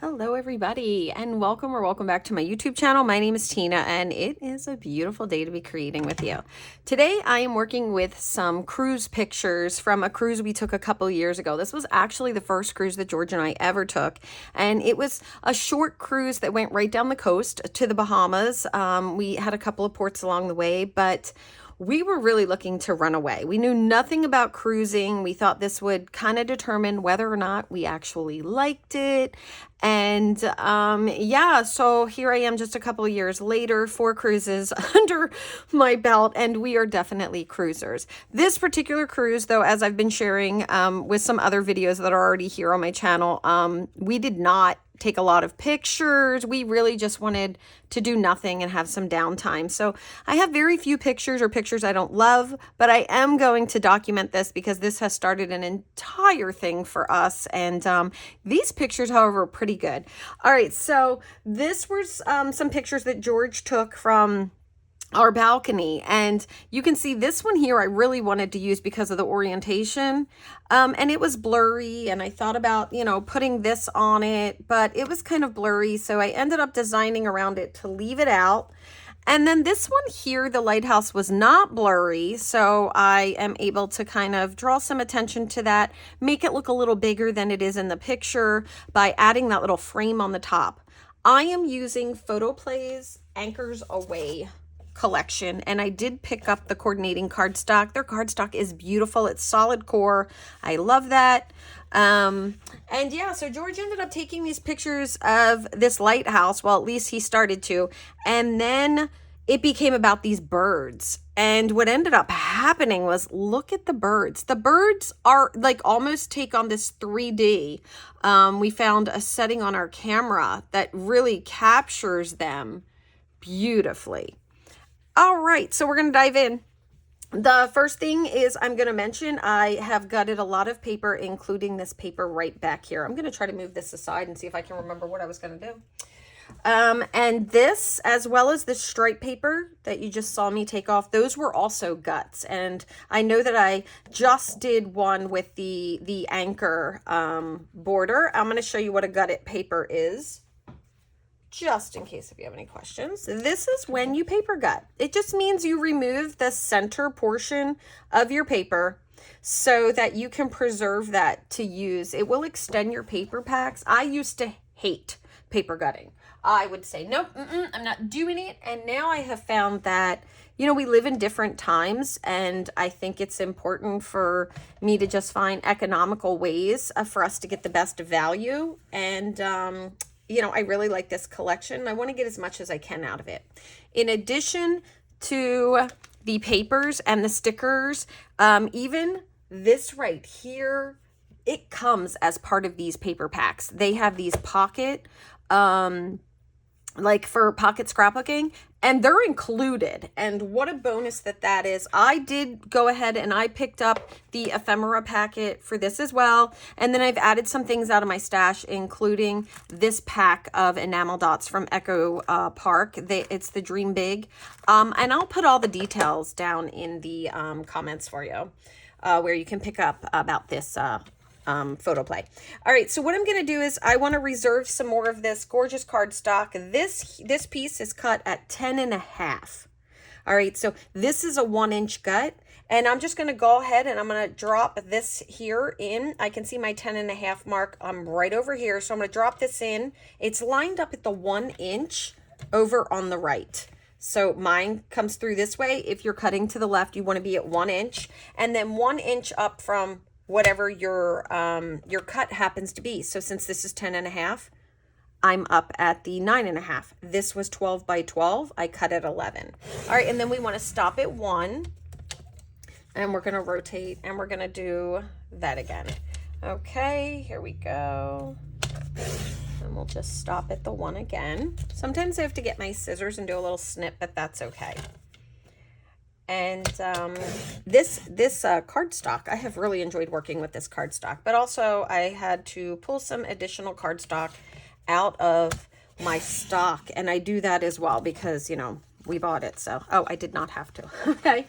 Hello everybody and welcome or welcome back to my YouTube channel. My name is Tina and it is a beautiful day to be creating with you. Today I am working with some cruise pictures from a cruise we took a couple years ago. This was actually the first cruise that George and I ever took, and it was a short cruise that went right down the coast to the Bahamas. We had a couple of ports along the way, but we were really looking to run away. We knew nothing about cruising. We thought this would kind of determine whether or not we actually liked it. And yeah, so here I am just a couple of years later, 4 cruises under my belt, and we are definitely cruisers. This particular cruise, though, as I've been sharing with some other videos that are already here on my channel, we did not take a lot of pictures. We really just wanted to do nothing and have some downtime. So I have very few pictures or pictures I don't love, but I am going to document this because this has started an entire thing for us. And these pictures, however, are pretty good. All right, so this was some pictures that George took from our balcony, and you can see this one here I really wanted to use because of the orientation, and it was blurry, and I thought about, you know, putting this on it, but it was kind of blurry, so I ended up designing around it to leave it out. And then this one here, the lighthouse was not blurry, so I am able to kind of draw some attention to that, make it look a little bigger than it is in the picture by adding that little frame on the top. I am using Photoplay's Anchors Away collection, and I did pick up the coordinating cardstock. Their cardstock is beautiful. It's solid core. I love that. And yeah, so George ended up taking these pictures of this lighthouse. Well, at least he started to. And then it became about these birds. And what ended up happening was, look at the birds. The birds are like almost take on this 3D. We found a setting on our camera that really captures them beautifully. All right, so we're going to dive in. The first thing is I'm going to mention I have gutted a lot of paper, including this paper right back here. I'm going to try to move this aside and see if I can remember what I was going to do. And this, as well as the stripe paper that you just saw me take off, those were also guts. And I know that I just did one with the anchor border. I'm going to show you what a gutted paper is, just in case if you have any questions. This is when you paper gut. It just means you remove the center portion of your paper so that you can preserve that to use. It will extend your paper packs. I used to hate paper gutting. I would say, nope, I'm not doing it. And now I have found that, you know, we live in different times, and I think it's important for me to just find economical ways for us to get the best value. And, you know, I really like this collection. I want to get as much as I can out of it. In addition to the papers and the stickers, even this right here, it comes as part of these paper packs. They have these pocket, like for pocket scrapbooking, and they're included. And what a bonus that is. I did go ahead and I picked up the ephemera packet for this as well. And then I've added some things out of my stash, including this pack of enamel dots from Echo Park. It's the Dream Big. And I'll put all the details down in the comments for you, where you can pick up about this Photoplay. All right, so what I'm going to do is I want to reserve some more of this gorgeous cardstock. This piece is cut at 10.5. All right, so this is a 1-inch gut, and I'm just going to go ahead and I'm going to drop this here in. I can see my 10.5 mark. I'm right over here, so I'm going to drop this in. It's lined up at the 1 inch over on the right. So mine comes through this way. If you're cutting to the left, you want to be at 1 inch, and then 1 inch up from whatever your cut happens to be. So since this is 10.5, I'm up at the 9.5. This was 12 by 12. I cut at 11. All right, and then we want to stop at 1, and we're going to rotate, and we're going to do that again. Okay, here we go. And we'll just stop at the 1 again. Sometimes I have to get my scissors and do a little snip, but that's okay. And this cardstock, I have really enjoyed working with this cardstock, but also I had to pull some additional cardstock out of my stock, and I do that as well because, you know, we bought it. So, oh, I did not have to. Okay.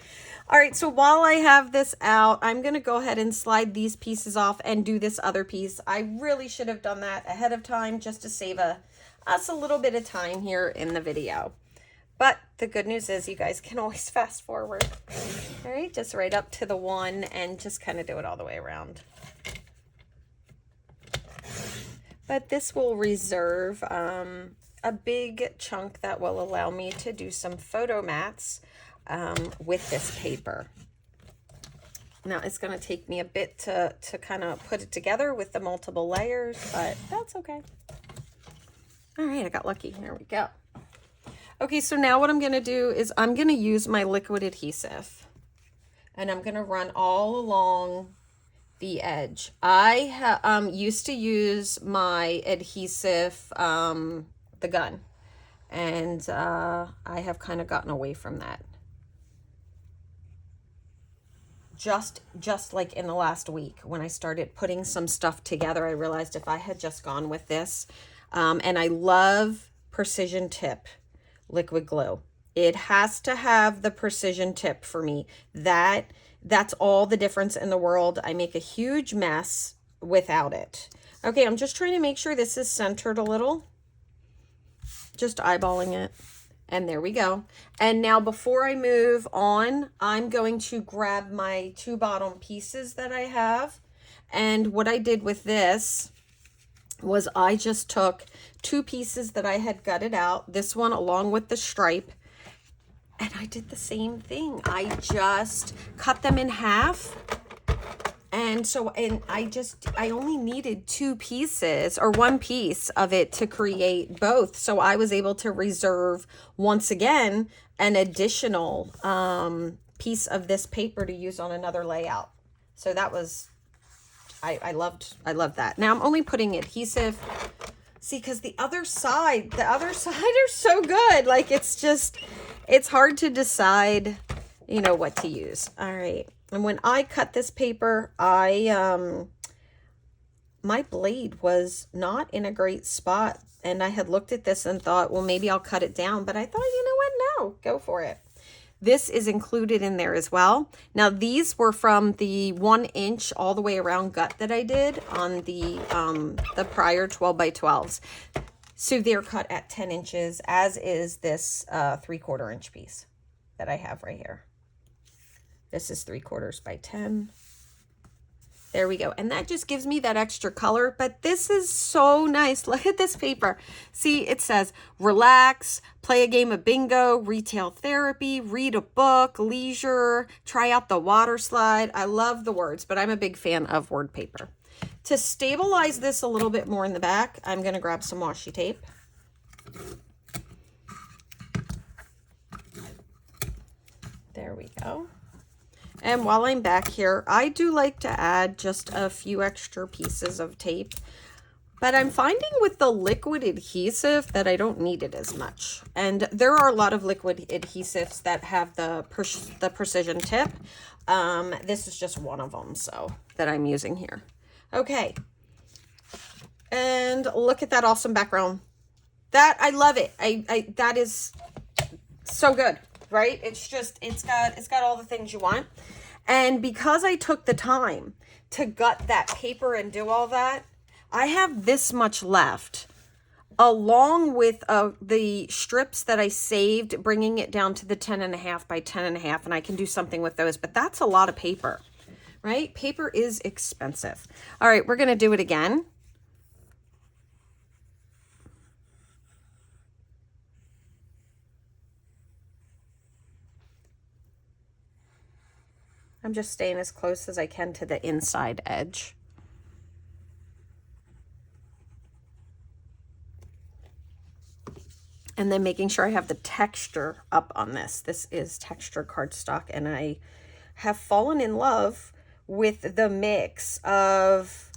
All right, so while I have this out, I'm gonna go ahead and slide these pieces off and do this other piece. I really should have done that ahead of time just to save us a little bit of time here in the video. But the good news is you guys can always fast forward. All right, just right up to the one and just kind of do it all the way around. But this will reserve a big chunk that will allow me to do some photo mats with this paper. Now it's going to take me a bit to kind of put it together with the multiple layers, but that's okay. All right, I got lucky. There we go. Okay, so now what I'm going to do is I'm going to use my liquid adhesive and I'm going to run all along the edge. I used to use my adhesive, the gun, and I have kind of gotten away from that. Just like in the last week when I started putting some stuff together, I realized if I had just gone with this, and I love precision tip liquid glue. It has to have the precision tip for me. That's all the difference in the world. I make a huge mess without it. Okay, I'm just trying to make sure this is centered a little. Just eyeballing it. And there we go. And now before I move on, I'm going to grab my two bottom pieces that I have. And what I did with this was I just took two pieces that I had gutted out, this one along with the stripe, and I did the same thing. I just cut them in half. And I only needed two pieces or one piece of it to create both. So I was able to reserve, once again, an additional piece of this paper to use on another layout. So that was, I loved that. Now I'm only putting adhesive. See, because the other side are so good. Like it's hard to decide, you know, what to use. All right. And when I cut this paper, my blade was not in a great spot. And I had looked at this and thought, well, maybe I'll cut it down. But I thought, you know what? No, go for it. This is included in there as well. Now, these were from the 1 inch all the way around gut that I did on the prior 12 by 12s. So they're cut at 10 inches, as is this 3/4 inch piece that I have right here. This is 3/4 by 10. There we go. And that just gives me that extra color, but this is so nice. Look at this paper. See, it says relax, play a game of bingo, retail therapy, read a book, leisure, try out the water slide. I love the words, but I'm a big fan of word paper. To stabilize this a little bit more in the back, I'm going to grab some washi tape. There we go. And while I'm back here, I do like to add just a few extra pieces of tape, but I'm finding with the liquid adhesive that I don't need it as much. And there are a lot of liquid adhesives that have the precision tip. This is just one of them, so that I'm using here. Okay. And look at that awesome background. I love it. That is so good. Right? It's got all the things you want. And because I took the time to gut that paper and do all that, I have this much left, along with the strips that I saved, bringing it down to the 10.5 by 10.5, and I can do something with those, but that's a lot of paper, right? Paper is expensive. All right, we're going to do it again. I'm just staying as close as I can to the inside edge. And then making sure I have the texture up on this. This is texture cardstock, and I have fallen in love with the mix of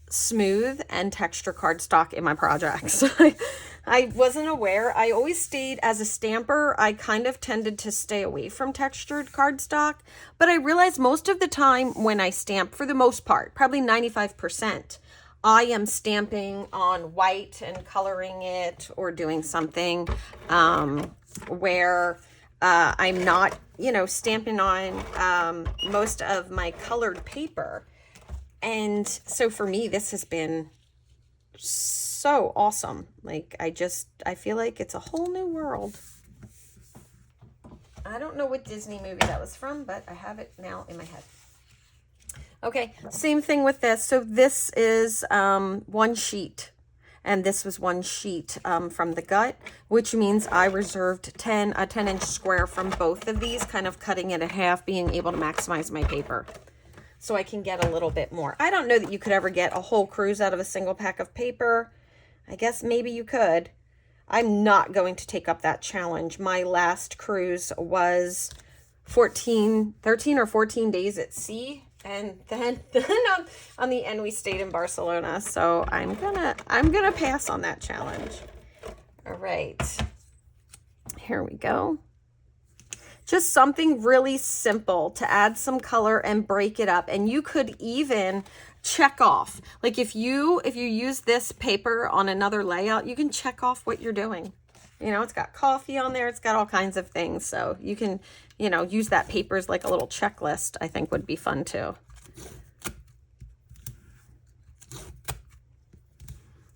smooth and texture cardstock in my projects. I wasn't aware. I always stayed as a stamper. I kind of tended to stay away from textured cardstock, but I realized most of the time when I stamp, for the most part, probably 95%, I am stamping on white and coloring it or doing something where I'm not, you know, stamping on most of my colored paper. And so for me, this has been so awesome. Like, I feel like it's a whole new world. I don't know what Disney movie that was from, but I have it now in my head. Okay, same thing with this. So this is one sheet, and this was one sheet from the gut, which means I reserved a 10-inch square from both of these, kind of cutting it in half, being able to maximize my paper so I can get a little bit more. I don't know that you could ever get a whole cruise out of a single pack of paper. I guess maybe you could. I'm not going to take up that challenge. My last cruise was 13 or 14 days at sea. And then on the end, we stayed in Barcelona. So I'm gonna pass on that challenge. All right, here we go. Just something really simple to add some color and break it up. And you could even check off, like if you use this paper on another layout, you can check off what you're doing. You know, it's got coffee on there. It's got all kinds of things. So you can, you know, use that paper as like a little checklist. I think would be fun too.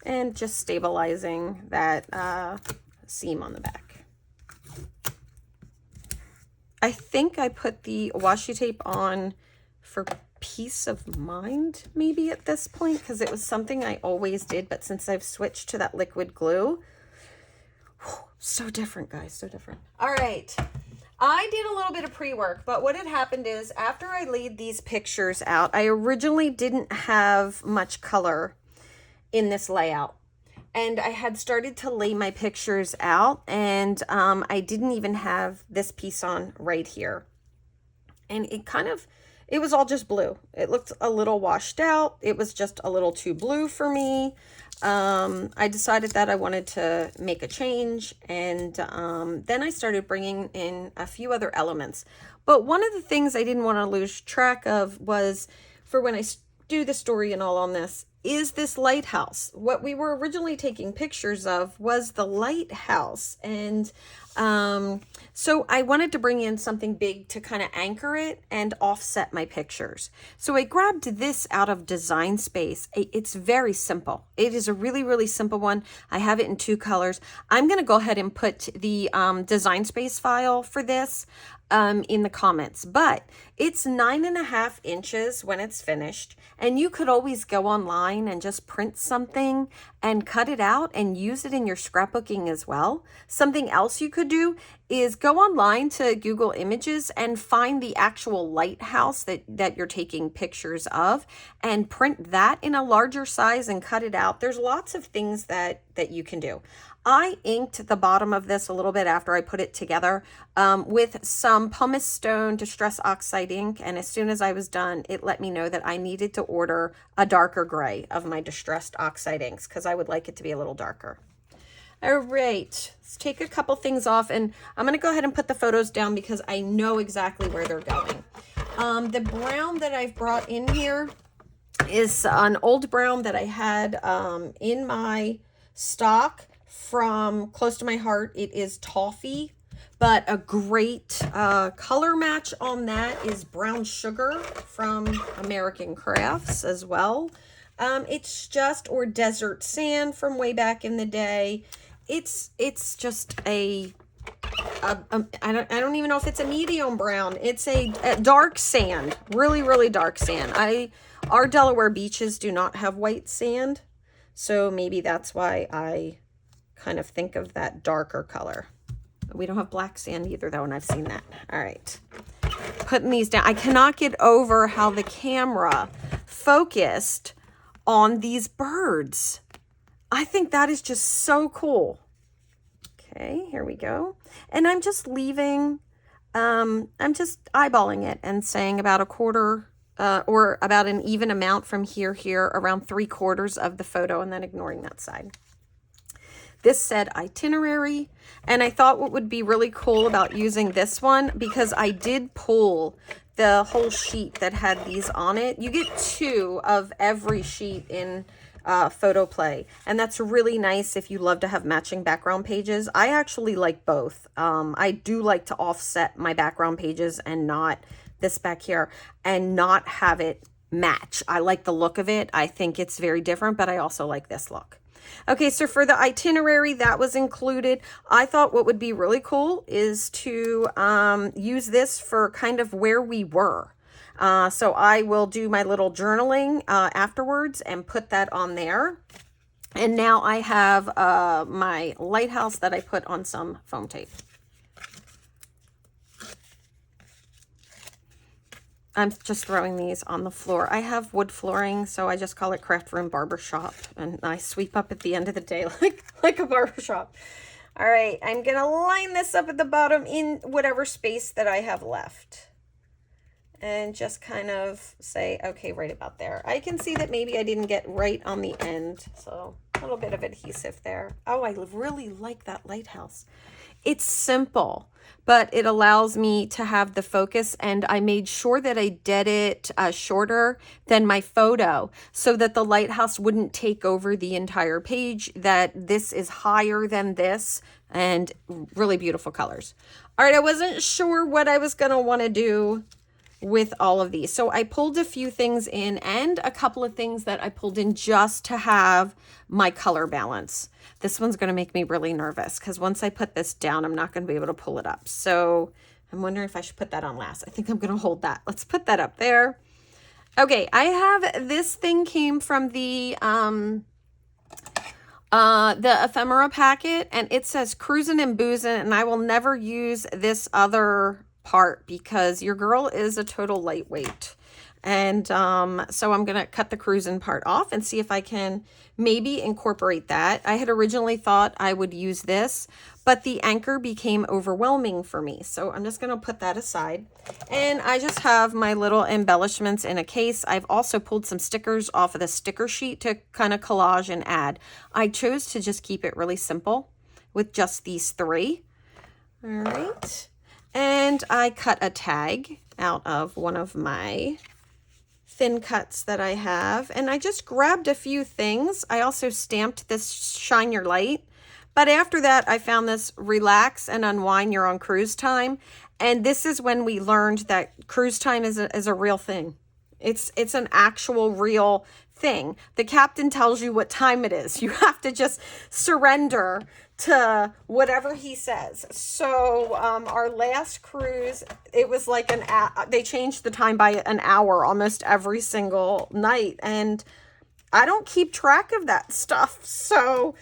And just stabilizing that seam on the back. I think I put the washi tape on for peace of mind, maybe at this point, because it was something I always did. But since I've switched to that liquid glue, so different, guys, so different. All right, I did a little bit of pre-work, but what had happened is after I laid these pictures out, I originally didn't have much color in this layout. And I had started to lay my pictures out, and I didn't even have this piece on right here. And it was all just blue. It looked a little washed out. It was just a little too blue for me. I decided that I wanted to make a change, and then I started bringing in a few other elements. But one of the things I didn't want to lose track of was, for when I do the story and all on this, is this lighthouse. What we were originally taking pictures of was the lighthouse. And so I wanted to bring in something big to kind of anchor it and offset my pictures. So I grabbed this out of Design Space. It's very simple. It is a really, really simple one. I have it in 2 colors. I'm going to go ahead and put the Design Space file for this in the comments, but it's 9.5 inches when it's finished, and you could always go online and just print something and cut it out and use it in your scrapbooking as well. Something else you could do is go online to Google Images and find the actual lighthouse that you're taking pictures of and print that in a larger size and cut it out. There's lots of things that you can do. I inked the bottom of this a little bit after I put it together with some pumice stone distress oxide ink, and as soon as I was done, it let me know that I needed to order a darker gray of my distressed oxide inks because I would like it to be a little darker. All right, let's take a couple things off, and I'm going to go ahead and put the photos down because I know exactly where they're going. The brown that I've brought in here is an old brown that I had in my stock from Close to My Heart. It is toffee, but a great color match on that is brown sugar from American Crafts as well. It's just, or desert sand from way back in the day. It's just I don't even know if it's a medium brown. It's a dark sand, really, really dark sand. Our Delaware beaches do not have white sand, so maybe that's why I kind of think of that darker color. We don't have black sand either though, and I've seen that. All right, putting these down. I cannot get over how the camera focused on these birds. I think that is just so cool. Okay, here we go. And I'm just leaving, I'm just eyeballing it and saying about a quarter or about an even amount from here, around 3/4 of the photo, and then ignoring that side. This said itinerary, and I thought what would be really cool about using this one, because I did pull the whole sheet that had these on it. You get 2 of every sheet in photo play. And that's really nice if you love to have matching background pages. I actually like both. I do like to offset my background pages and not this back here and not have it match. I like the look of it. I think it's very different, but I also like this look. Okay, so for the itinerary, that was included. I thought what would be really cool is to use this for kind of where we were. So I will do my little journaling afterwards and put that on there. And now I have my lighthouse that I put on some foam tape. I'm just throwing these on the floor. I have wood flooring, so I just call it craft room barbershop, and I sweep up at the end of the day like a barbershop. All right, I'm gonna line this up at the bottom in whatever space that I have left. And just kind of say, okay, right about there. I can see that maybe I didn't get right on the end, so a little bit of adhesive there. Oh, I really like that lighthouse. It's simple, but it allows me to have the focus, and I made sure that I did it shorter than my photo so that the lighthouse wouldn't take over the entire page, that this is higher than this, and really beautiful colors. All right, I wasn't sure what I was gonna wanna do with all of these. So I pulled a few things in and a couple of things that I pulled in just to have my color balance. This one's going to make me really nervous because once I put this down, I'm not going to be able to pull it up. So I'm wondering if I should put that on last. I think I'm going to hold that. Let's put that up there. Okay, I have, this thing came from the ephemera packet, and it says cruisin' and boozin', and I will never use this other part because your girl is a total lightweight. And so I'm gonna cut the cruisin' part off and see if I can maybe incorporate that. I had originally thought I would use this, but the anchor became overwhelming for me, so I'm just gonna put that aside. And I just have my little embellishments in a case. I've also pulled some stickers off of the sticker sheet to kind of collage and add. I chose to just keep it really simple with just these three. All right. And I cut a tag out of one of my thin cuts that I have. And I just grabbed a few things. I also stamped this Shine Your Light. But after that, I found this Relax and Unwind, You're on Cruise Time. And this is when we learned that cruise time is a real thing. It's an actual real thing. The captain tells you what time it is. You have to just surrender to whatever he says. So our last cruise, it was like they changed the time by an hour almost every single night, and I don't keep track of that stuff. So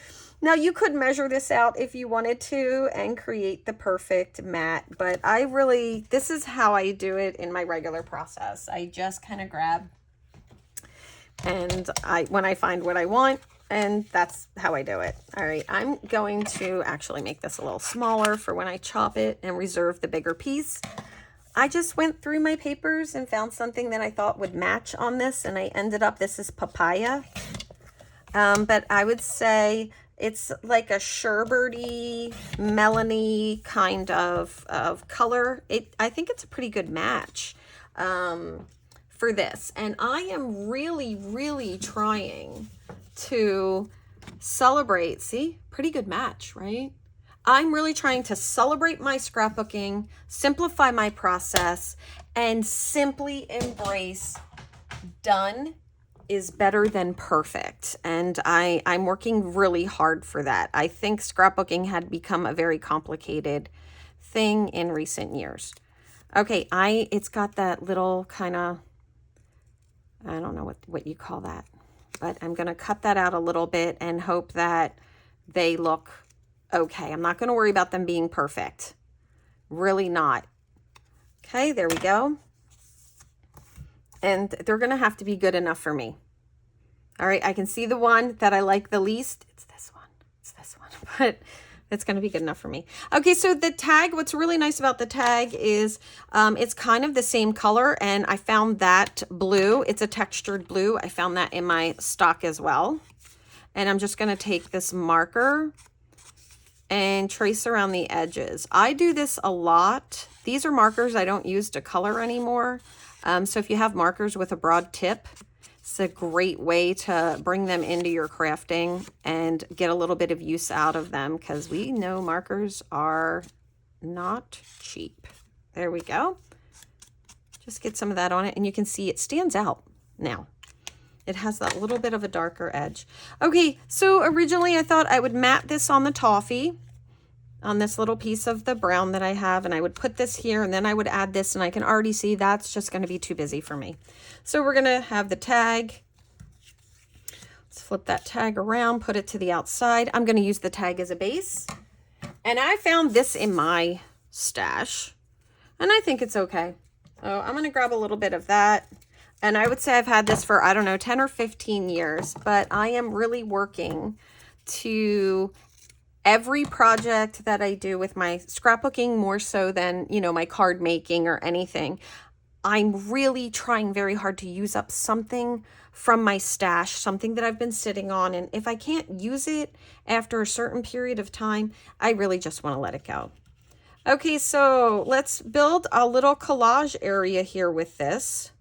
now you could measure this out if you wanted to and create the perfect mat, but this is how I do it in my regular process. I just kind of grab, and when I find what I want, and that's how I do it. All right, I'm going to actually make this a little smaller for when I chop it and reserve the bigger piece. I just went through my papers and found something that I thought would match on this, and I ended up, this is papaya. But I would say it's like a sherbety, melony kind of color. I think it's a pretty good match for this. And I am really, really trying to celebrate. See, pretty good match, right? I'm really trying to celebrate my scrapbooking, simplify my process, and simply embrace done is better than perfect. And I'm working really hard for that. I think scrapbooking had become a very complicated thing in recent years. Okay, it's got that little kind of, I don't know what you call that, but I'm going to cut that out a little bit and hope that they look okay. I'm not going to worry about them being perfect. Really not. Okay, there we go. And they're going to have to be good enough for me. All right, I can see the one that I like the least. It's this one. It's this one. But it's going to be good enough for me. Okay, so the tag, what's really nice about the tag is it's kind of the same color, and I found that blue. It's a textured blue. I found that in my stock as well. And I'm just going to take this marker and trace around the edges. I do this a lot. These are markers I don't use to color anymore. So if you have markers with a broad tip, It's a great way to bring them into your crafting and get a little bit of use out of them, because we know markers are not cheap. There we go. Just get some of that on it, and you can see it stands out now. It has that little bit of a darker edge. Okay, so originally I thought I would mat this on the toffee, on this little piece of the brown that I have, and I would put this here, and then I would add this, and I can already see that's just going to be too busy for me. So we're going to have the tag. Let's flip that tag around, put it to the outside. I'm going to use the tag as a base, and I found this in my stash, and I think it's okay. So I'm going to grab a little bit of that. And I would say I've had this for, I don't know, 10 or 15 years, but I am really working to every project that I do with my scrapbooking, more so than, you know, my card making or anything. I'm really trying very hard to use up something from my stash, something that I've been sitting on. And if I can't use it after a certain period of time, I really just want to let it go. Okay, so let's build a little collage area here with this.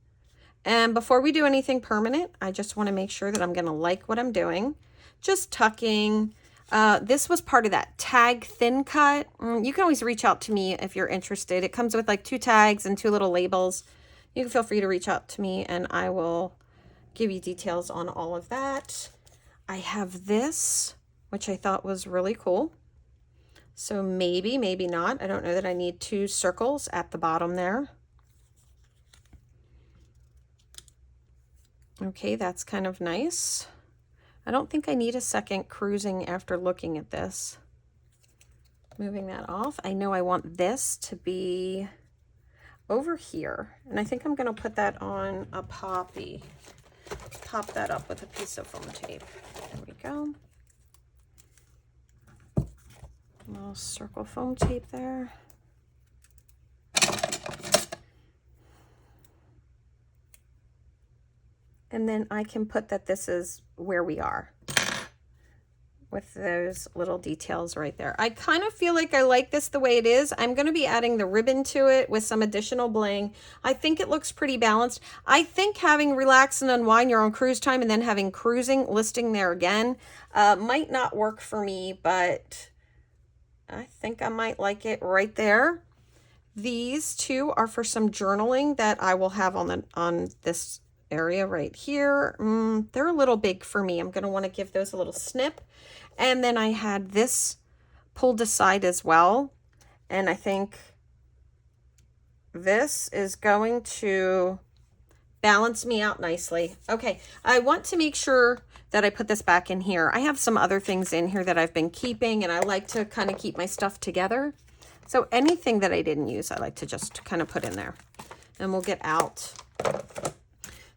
And before we do anything permanent, I just want to make sure that I'm going to like what I'm doing. Just tucking. This was part of that tag thin cut. You can always reach out to me if you're interested. It comes with like 2 tags and 2 little labels. You can feel free to reach out to me and I will give you details on all of that. I have this, which I thought was really cool. So maybe, maybe not. I don't know that I need 2 circles at the bottom there. Okay, that's kind of nice. I don't think I need a second cruising after looking at this. Moving that off. I know I want this to be over here. And I think I'm going to put that on a poppy. Pop that up with a piece of foam tape. There we go. A little circle foam tape there. And then I can put that this is where we are with those little details right there. I kind of feel like I like this the way it is. I'm going to be adding the ribbon to it with some additional bling. I think it looks pretty balanced. I think having relax and unwind your own cruise time and then having cruising listing there again might not work for me, but I think I might like it right there. These 2 are for some journaling that I will have on this area right here. They're a little big for me. I'm going to want to give those a little snip. And then I had this pulled aside as well. And I think this is going to balance me out nicely. Okay, I want to make sure that I put this back in here. I have some other things in here that I've been keeping, and I like to kind of keep my stuff together. So anything that I didn't use, I like to just kind of put in there. And we'll get out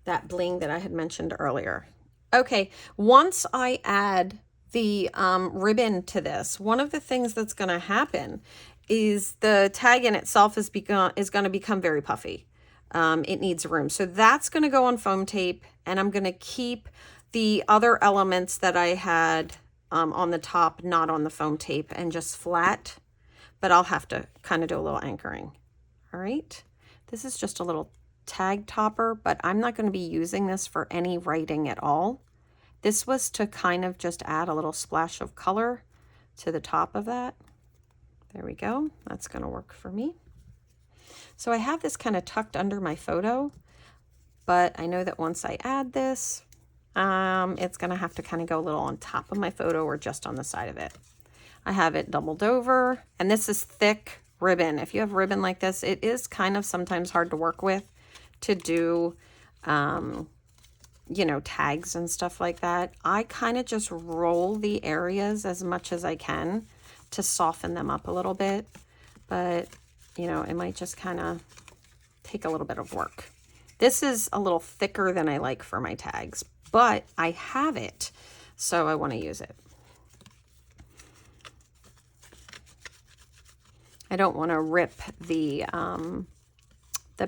that bling that I had mentioned earlier. Okay, once I add the ribbon to this, one of the things that's going to happen is the tag in itself is going to become very puffy. It needs room. So that's going to go on foam tape, and I'm going to keep the other elements that I had on the top, not on the foam tape, and just flat, but I'll have to kind of do a little anchoring. All right, this is just a little tag topper, but I'm not going to be using this for any writing at all. This was to kind of just add a little splash of color to the top of that. There we go. That's going to work for me. So I have this kind of tucked under my photo, but I know that once I add this, it's going to have to kind of go a little on top of my photo or just on the side of it. I have it doubled over, and this is thick ribbon. If you have ribbon like this, it is kind of sometimes hard to work with to do, you know, tags and stuff like that. I kind of just roll the areas as much as I can to soften them up a little bit, but you know, it might just kind of take a little bit of work. This is a little thicker than I like for my tags, but I have it, so I want to use it. I don't want to rip the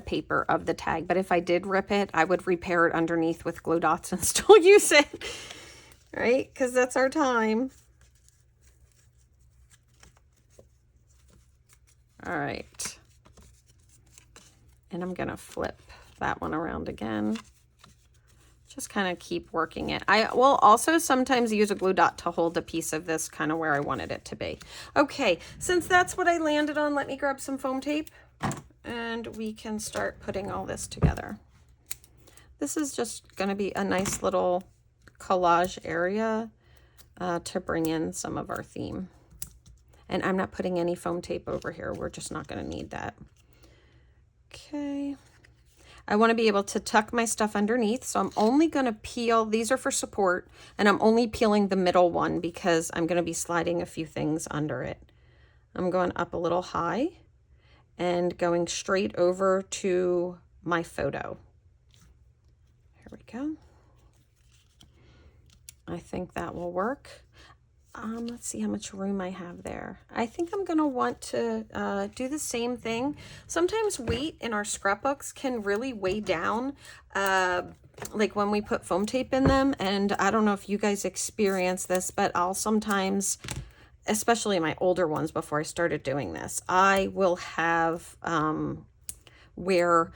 paper of the tag, but if I did rip it, I would repair it underneath with glue dots and still use it, right? Because that's our time. All right. And I'm going to flip that one around again, Just kind of keep working it. I will also sometimes use a glue dot to hold a piece of this kind of where I wanted it to be. Okay, since that's what I landed on, let me grab some foam tape and we can start putting all this together. This is just going to be a nice little collage area to bring in some of our theme. And I'm not putting any foam tape over here. We're just not going to need that. Okay. I want to be able to tuck my stuff underneath, so I'm only going to peel, these are for support, and I'm only peeling the middle one because I'm going to be sliding a few things under it. I'm going up a little high and going straight over to my photo. Here we go. I think that will work. Let's see how much room I have there. I think I'm going to want to do the same thing. Sometimes weight in our scrapbooks can really weigh down, like when we put foam tape in them. And I don't know if you guys experience this, but I'll sometimes, especially my older ones before I started doing this, I will have where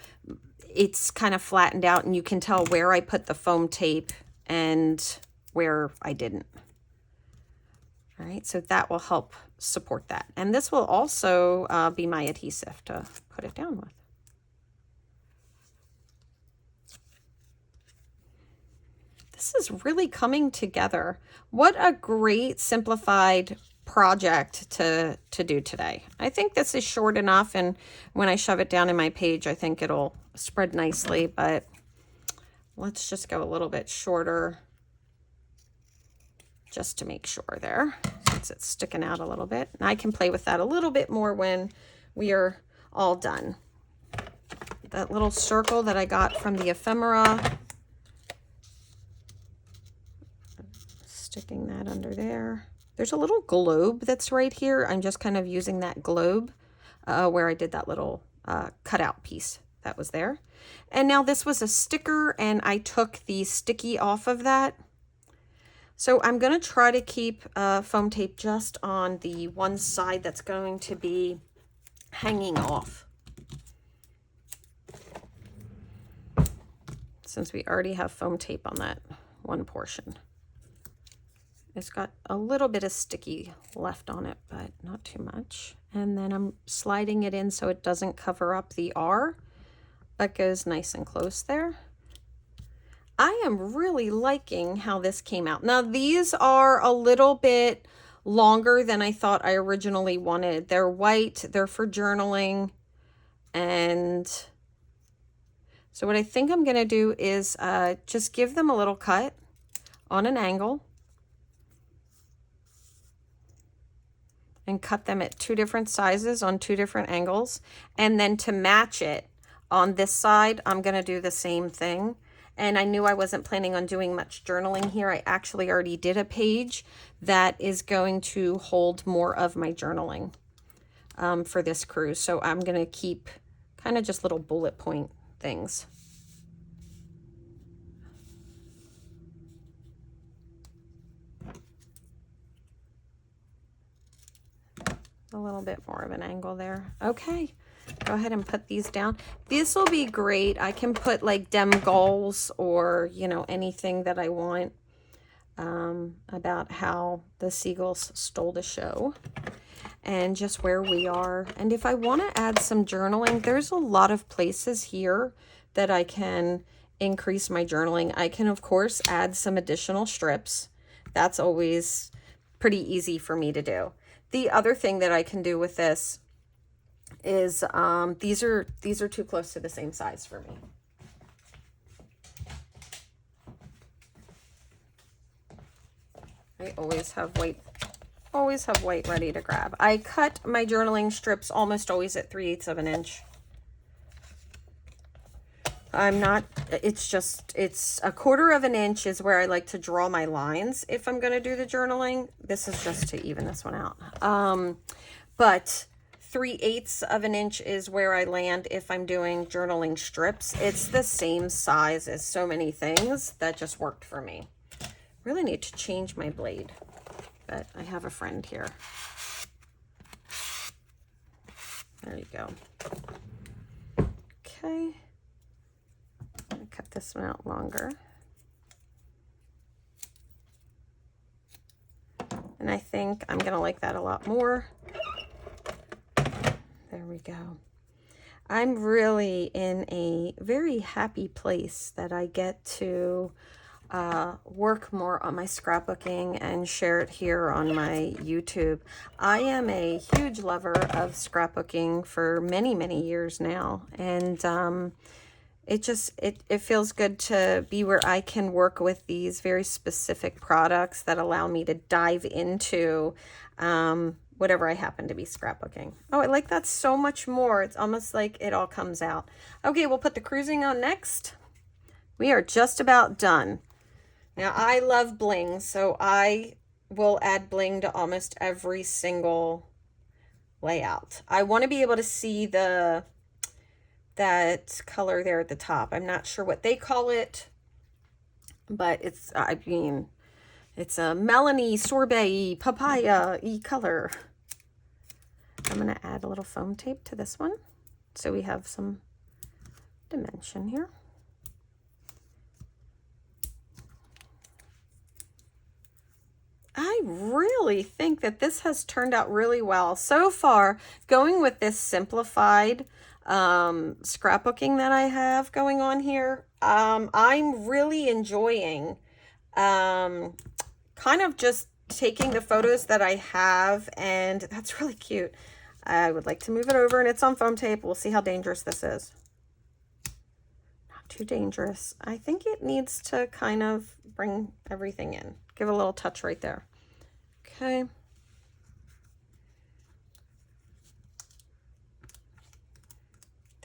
it's kind of flattened out and you can tell where I put the foam tape and where I didn't. All right, so that will help support that. And this will also be my adhesive to put it down with. This is really coming together. What a great simplified project to do today. I think this is short enough, and when I shove it down in my page, I think it'll spread nicely, but let's just go a little bit shorter just to make sure there, since it's sticking out a little bit. And I can play with that a little bit more when we are all done. That little circle that I got from the ephemera, sticking that under there. There's a little globe that's right here. I'm just kind of using that globe where I did that little cutout piece that was there. And now this was a sticker and I took the sticky off of that. So I'm going to try to keep foam tape just on the one side that's going to be hanging off, since we already have foam tape on that one portion. It's got a little bit of sticky left on it, but not too much. And then I'm sliding it in so it doesn't cover up the R, but goes nice and close there. I am really liking how this came out. Now these are a little bit longer than I thought I originally wanted. They're white, they're for journaling. And so what I think I'm gonna do is just give them a little cut on an angle and cut them at 2 different sizes on 2 different angles. And then to match it on this side, I'm gonna do the same thing. And I knew I wasn't planning on doing much journaling here. I actually already did a page that is going to hold more of my journaling for this cruise. So I'm going to keep kind of just little bullet point things. A little bit more of an angle there. Okay. Go ahead and put these down. This will be great. I can put like dem goals or, you know, anything that I want about how the seagulls stole the show and just where we are. And if I want to add some journaling, there's a lot of places here that I can increase my journaling. I can, of course, add some additional strips. That's always pretty easy for me to do. The other thing that I can do with this is these are too close to the same size for me. I always have white ready to grab. I cut my journaling strips almost always at 3/8 of an inch. It's a 1/4 of an inch is where I like to draw my lines if I'm going to do the journaling. This is just to even this one out. But 3/8 of an inch is where I land if I'm doing journaling strips. It's the same size as so many things. That just worked for me. Really need to change my blade, but I have a friend here. There you go. Okay. I'm gonna cut this one out longer. And I think I'm gonna like that a lot more. There we go. I'm really in a very happy place that I get to work more on my scrapbooking and share it here on my YouTube. I am a huge lover of scrapbooking for many, many years now. And it feels good to be where I can work with these very specific products that allow me to dive into whatever I happen to be scrapbooking. Oh, I like that so much more. It's almost like it all comes out. Okay, we'll put the cruising on next. We are just about done. Now, I love bling, so I will add bling to almost every single layout. I want to be able to see that color there at the top. I'm not sure what they call it, but it's a melony, sorbet, papaya-y color. I'm going to add a little foam tape to this one so we have some dimension here. I really think that this has turned out really well so far. Going with this simplified scrapbooking that I have going on here, I'm really enjoying kind of just taking the photos that I have, and that's really cute. I would like to move it over, and it's on foam tape. We'll see how dangerous this is. Not too dangerous. I think it needs to kind of bring everything in. Give it a little touch right there. Okay.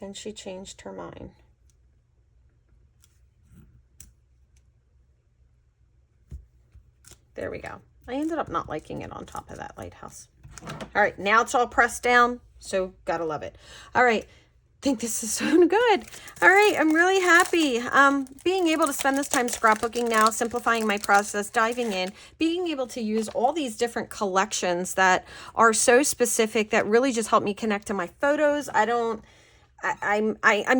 Then she changed her mind. There we go. I ended up not liking it on top of that lighthouse. All right, now it's all pressed down, so gotta love it. All right, think this is so good. All right, I'm really happy. Being able to spend this time scrapbooking now, simplifying my process, diving in, being able to use all these different collections that are so specific that really just help me connect to my photos. I'm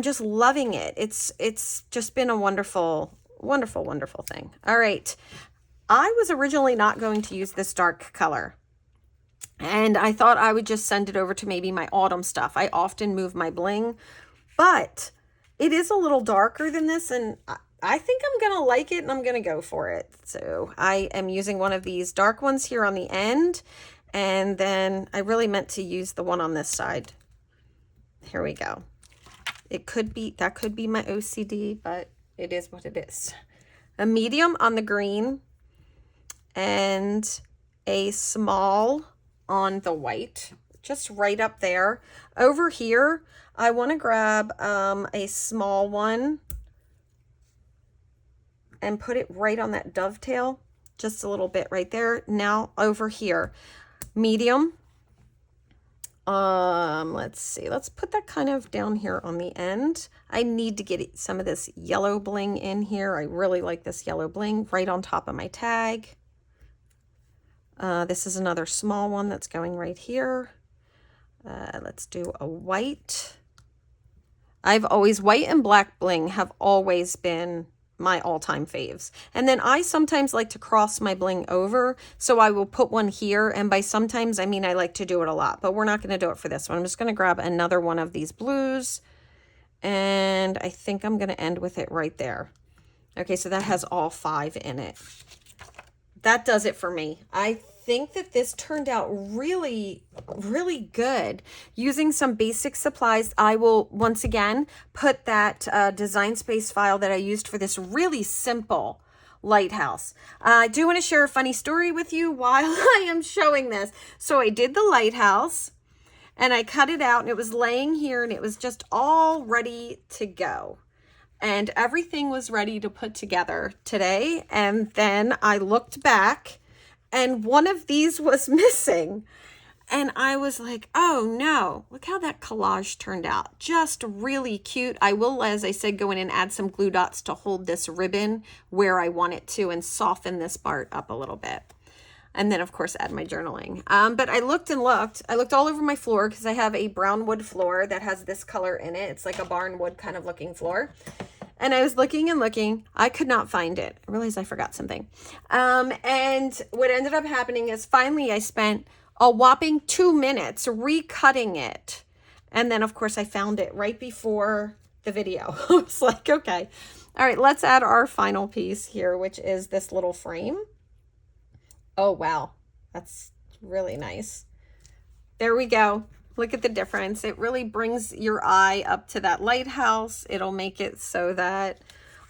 just loving it. It's just been a wonderful, wonderful, wonderful thing. All right. I was originally not going to use this dark color, and I thought I would just send it over to maybe my autumn stuff. I often move my bling, but it is a little darker than this, and I think I'm going to like it, and I'm going to go for it. So I am using one of these dark ones here on the end, and then I really meant to use the one on this side. Here we go. That could be my OCD, but it is what it is. A medium on the green and a small on the white, just right up there. Over here, I want to grab a small one and put it right on that dovetail, just a little bit right there. Now over here, medium. Let's see, let's put that kind of down here on the end. I need to get some of this yellow bling in here. I really like this yellow bling right on top of my tag. This is another small one that's going right here. Let's do a white. White and black bling have always been my all-time faves. And then I sometimes like to cross my bling over, so I will put one here, and by sometimes I mean I like to do it a lot, but we're not going to do it for this one. I'm just going to grab another one of these blues, and I think I'm going to end with it right there. Okay, so that has all 5 in it. That does it for me. I think that this turned out really, really good. Using some basic supplies, I will once again put that Design Space file that I used for this really simple lighthouse. I do want to share a funny story with you while I am showing this. So I did the lighthouse and I cut it out, and it was laying here, and it was just all ready to go. And everything was ready to put together today. And then I looked back and one of these was missing. And I was like, oh no, look how that collage turned out. Just really cute. I will, as I said, go in and add some glue dots to hold this ribbon where I want it to and soften this part up a little bit. And then of course add my journaling. But I looked and looked. I looked all over my floor because I have a brown wood floor that has this color in it. It's like a barn wood kind of looking floor. And I was looking and looking. I could not find it. I realized I forgot something. And what ended up happening is finally I spent a whopping 2 minutes recutting it. And then, of course, I found it right before the video. I was like, okay. All right, let's add our final piece here, which is this little frame. Oh, wow. That's really nice. There we go. Look at the difference. It really brings your eye up to that lighthouse. It'll make it so that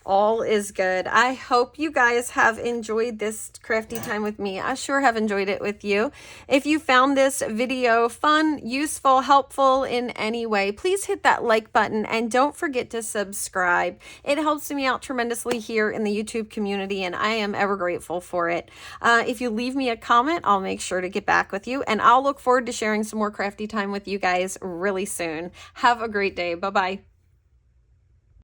all is good. I hope you guys have enjoyed this crafty time with me. I sure have enjoyed it with you. If you found this video fun, useful, helpful in any way, please hit that like button and don't forget to subscribe. It helps me out tremendously here in the YouTube community, and I am ever grateful for it. If you leave me a comment, I'll make sure to get back with you, and I'll look forward to sharing some more crafty time with you guys really soon. Have a great day. Bye-bye.